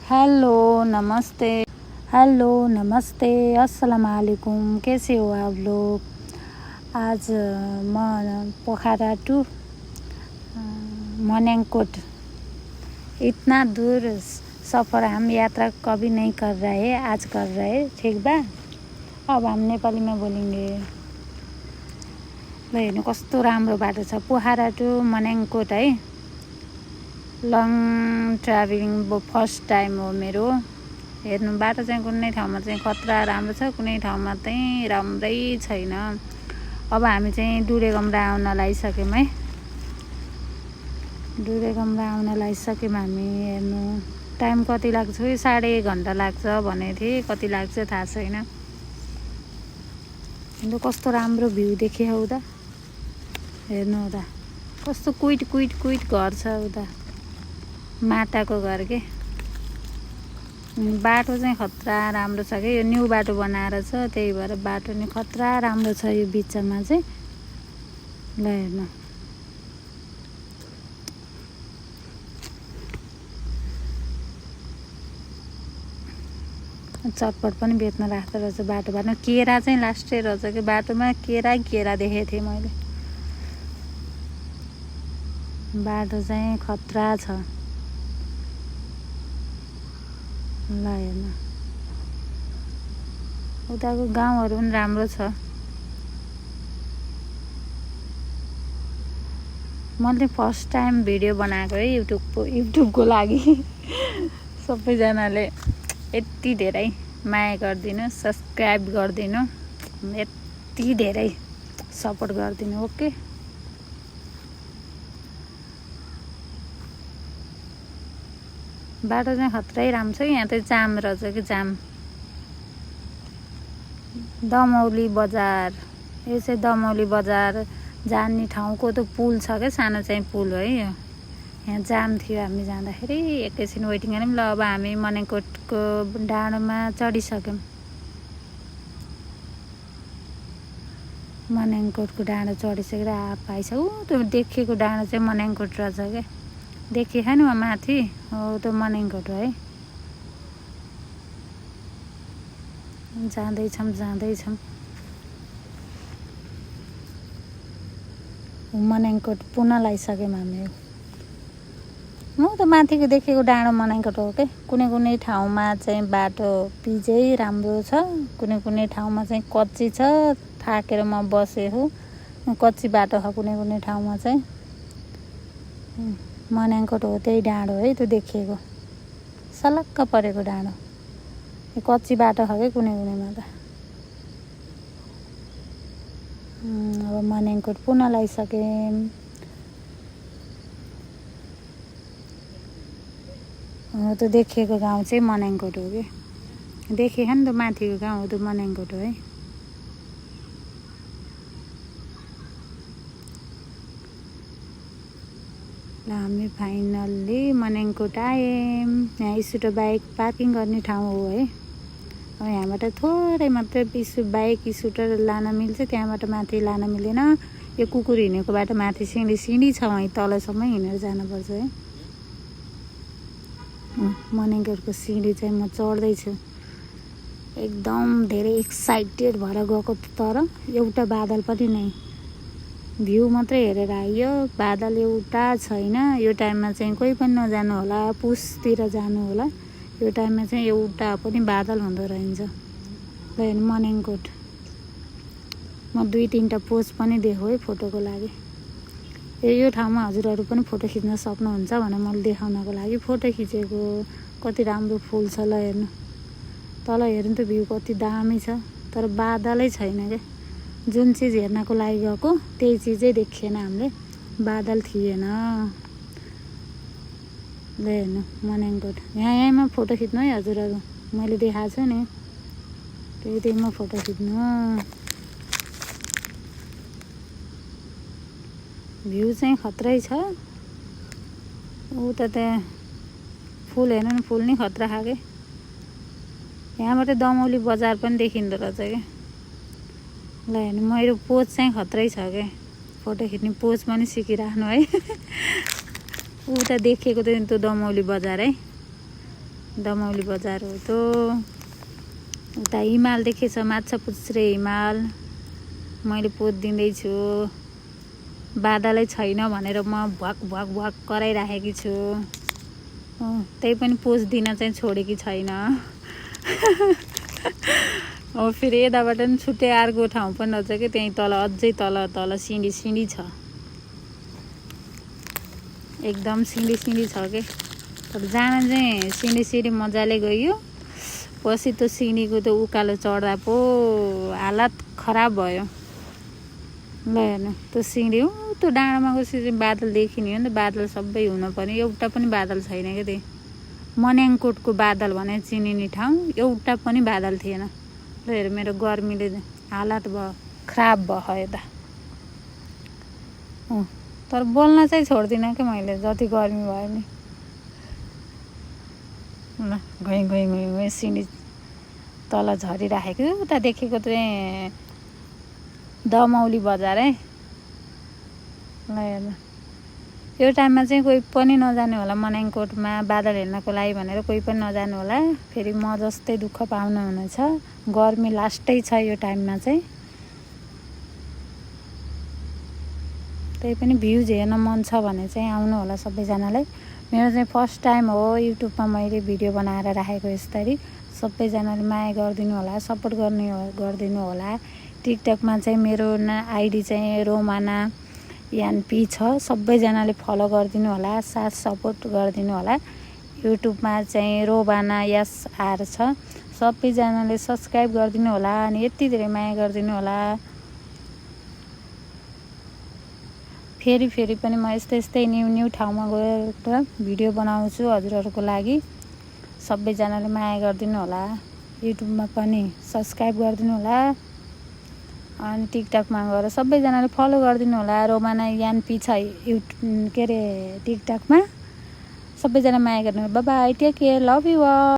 Hello नमस्ते अस्सलाम वालेकुम। कैसे हो आप लोग। आज मैं पोखरा टू मनेंगकोट इतना दूर सफ़र हम यात्रा कभी नहीं कर रहे, आज कर रहे। ठीक बा। अब हम नेपाली में बोलेंगे। ल हेर्नु कस्तो राम्रो बाटो छ पोखरा टु मनेंगकोट है। लङ ट्राभलिङ फर्स्ट टाइम हो मेरो। हेर्नु बाटो चाहिँ कुनै ठाउँमा चाहिँ खतरा राम्रो छ, कुनै ठाउँमा चाहिँ राम्रै छैन। अब हामी चाहिँ डुरेगमरा आउन लागिसक्यौँ है। डुरेगमरा आउन लागिसक्यौँ हामी। हेर्नु टाइम कति लाग्छ, 1.5 घन्टा लाग्छ भनेको थिएँ, कति लाग्छ थाहा छैन। हेर्नु कस्तो राम्रो भ्यू देख्यो उता। हेर्नु उता कस्तो कुइट घर छ उता, माटाको घर के। बाटो चाहिँ खतरा राम्रो छ कि, यो न्यू बाटो बनाएर छ, त्यही भएर बाटो नि खतरा राम्रो छ यो बिचमा चाहिँ। ल हेर्नु चटपट पनि बेच्न राख्दो रहेछ बाटोमा। केरा चाहिँ लास्टै रहेछ कि बाटोमा, केरा देखेको थिएँ मैले। बाटो चाहिँ खतरा छ। ल हेर्नु उताको गाउँहरू पनि राम्रो छ। मैले फर्स्ट टाइम भिडियो बनाएको है युट्युबको लागि। सबैजनाले यति धेरै माया गरिदिनु, सब्सक्राइब गरिदिनु, यति धेरै सपोर्ट गरिदिनु। ओके। बाटो चाहिँ खतरै राम्रो छ। यहाँ चाहिँ जाम रहेछ कि जाम। दमौली बजार, यो चाहिँ दमौली बजार जाने ठाउँको त पुल छ क्या, सानो चाहिँ पुल है यो। यहाँ जाम थियो हामी जाँदाखेरि। एकैछिन वेटिङ गऱ्यौँ। ल अब हामी मनेंगकोटको डाँडोमा चढिसक्यौँ। मनेंगकोटको डाँडो चढिसकेर आइसक्यो। त्यो देखिएको डाँडो चाहिँ मनेंगकोट रहेछ क्या। देखिए छैन माथि, हो त्यो मनेंगकोट हो है। जाँदैछौँ। मनेंगकोट पुनः लगाइसक्यौँ हामी। हो त माथिको देखेको डाँडो मनेंगकोट हो क्या। कुनै ठाउँमा चाहिँ बाटो पिजै राम्रो छ, कुनै ठाउँमा चाहिँ कच्ची छ। थाकेर म बसेको, कच्ची बाटो छ कुनै ठाउँमा चाहिँ। मनेंगकोट हो त्यही डाँडो है, त्यो देखिएको सलक्क परेको डाँडो। यो कच्ची बाटो छ क्या कुनैमा त। अब मनेंगकोट पुनः लगाइसक्यौँ। हो त्यो देखिएको गाउँ चाहिँ मनेंगकोट हो कि। देखेको नि त माथिको गाउँ हो त्यो मनेंगकोट हो है। ल हामी फाइनल्ली मनेंगकोट आयौँ। यहाँ स्कुटर बाइक पार्किङ गर्ने ठाउँ हो है। अब यहाँबाट थोरै मात्रै बाइक स्कुटर लान मिल्छ, त्यहाँबाट माथि लान मिलेन। यो कुकुर हिँडेको बाटो माथि सिँढी छ, वहीँ तलसम्म हिँडेर जानुपर्छ है। मनेंगकोटको सिँढी चाहिँ म चढ्दैछु। एकदम धेरै एक्साइटेड भएर गएको, तर एउटा बादल पनि नै। भ्यू मात्रै हेरेर आइयो, बादल एउटा छैन। यो टाइममा चाहिँ कोही पनि नजानु होला, पुसतिर जानु होला। यो टाइममा चाहिँ एउटा पनि बादल हुँदो रहन्छ। ल हेर्नु मनेंगकोट। म 2-3टा पोज पनि देखेँ है फोटोको लागि। यो ठाउँमा हजुरहरू पनि फोटो खिच्न सक्नुहुन्छ भनेर मैले देखाउनको लागि फोटो खिचेको। कति राम्रो फुल छ। ल हेर्नु तल हेर्नु त भ्यू कति दामी छ, तर बादलै छैन क्या। जुन चिज हेर्नको लागि गएको त्यही चिजै देखिएन हामीले, बादल थिएन। ल हेर्नु मनेंगकोट। यहीँमा फोटो खिच्नु है हजुरहरू, मैले देखाएको छु नि, त्यहीमा फोटो खिच्नु। भ्यू चाहिँ खतरै छ। उता त्यहाँ फुल हेर्नु न, फुल नि खतरा खाके। यहाँबाट दमौली बजार पनि देखिँदो रहेछ क्या। ल हेर्नु मेरो पोज चाहिँ खतरै छ क्या। फोटो खिच्ने पोज पनि सिकिराख्नु है। उता देखेको त त्यो दमौली बजार है। दमौली बजार हो त्यो। उता हिमाल देखेछ, माछा पुच्छ्रे हिमाल। मैले पोत दिँदैछु, बादलै छैन भनेर म भ्वाक भ्वाक भ्वाक कराइराखेकी छु। त्यही पनि पोज दिन चाहिँ छोडेकी छैन। अब फेरि यताबाट पनि छुट्टै अर्को ठाउँ पनि रहेछ कि, त्यहीँ तल अझै तल तल सिँढी छ, एकदम सिँढी छ के। तर जान चाहिँ सिँढी मजाले गयो। पछि त्यो सिँढीको त्यो उकालो चढ्दा पो हालत खराब भयो। ल हेर्नु त्यो सिँढी त्यो डाँडामा गएपछि बादल देखिने हो नि त, बादल सबै हुन पर्ने, एउटा पनि बादल छैन क्या। त्यही मन्याङकोटको बादल भने चिनिने ठाउँ एउटा पनि बादल थिएन। ल हेर मेरो गर्मीले हालत भयो, खराब भयो यता। तर बोल्न चाहिँ छोड्दिनँ कि मैले, जति गर्मी भयो नि। ल गएँ सिँढी तल झरिराखेको, उता देखेको चाहिँ दमौली बजार है। ल हेर्नु यो टाइममा चाहिँ कोही पनि नजाने होला मन्याङकोटमा बादल हेर्नको लागि भनेर, कोही पनि नजानु होला। फेरि म जस्तै दुःख पाउनुहुनेछ, गर्मी लास्टै छ यो टाइममा चाहिँ। त्यही पनि भ्युज हेर्न मन छ भने चाहिँ आउनु होला सबैजनालाई। मेरो चाहिँ फर्स्ट टाइम हो युट्युबमा मैले भिडियो बनाएर राखेको यसरी। सबैजनाले माया गरिदिनु होला, सपोर्ट गरिदिनु होला। टिकटकमा चाहिँ मेरो आइडी चाहिँ रोमाना यानपी छ, सबैजनाले फलो गरिदिनु होला, साथ सपोर्ट गरिदिनु होला। युट्युबमा चाहिँ रोबाना एसआर छ, सबैजनाले सब्सक्राइब गरिदिनु होला अनि यति धेरै माया गरिदिनु होला। फेरि पनि म यस्तै न्यू ठाउँमा गएर भिडियो बनाउँछु हजुरहरूको लागि। सबैजनाले माया गरिदिनु होला। युट्युबमा पनि सब्सक्राइब गरिदिनु होला अनि टिकटकमा गएर सबैजनाले फलो गरिदिनु होला। रोमाना यानपी छ के अरे टिकटकमा। सबैजना माया गर्नु। Bye bye, take care, love you all.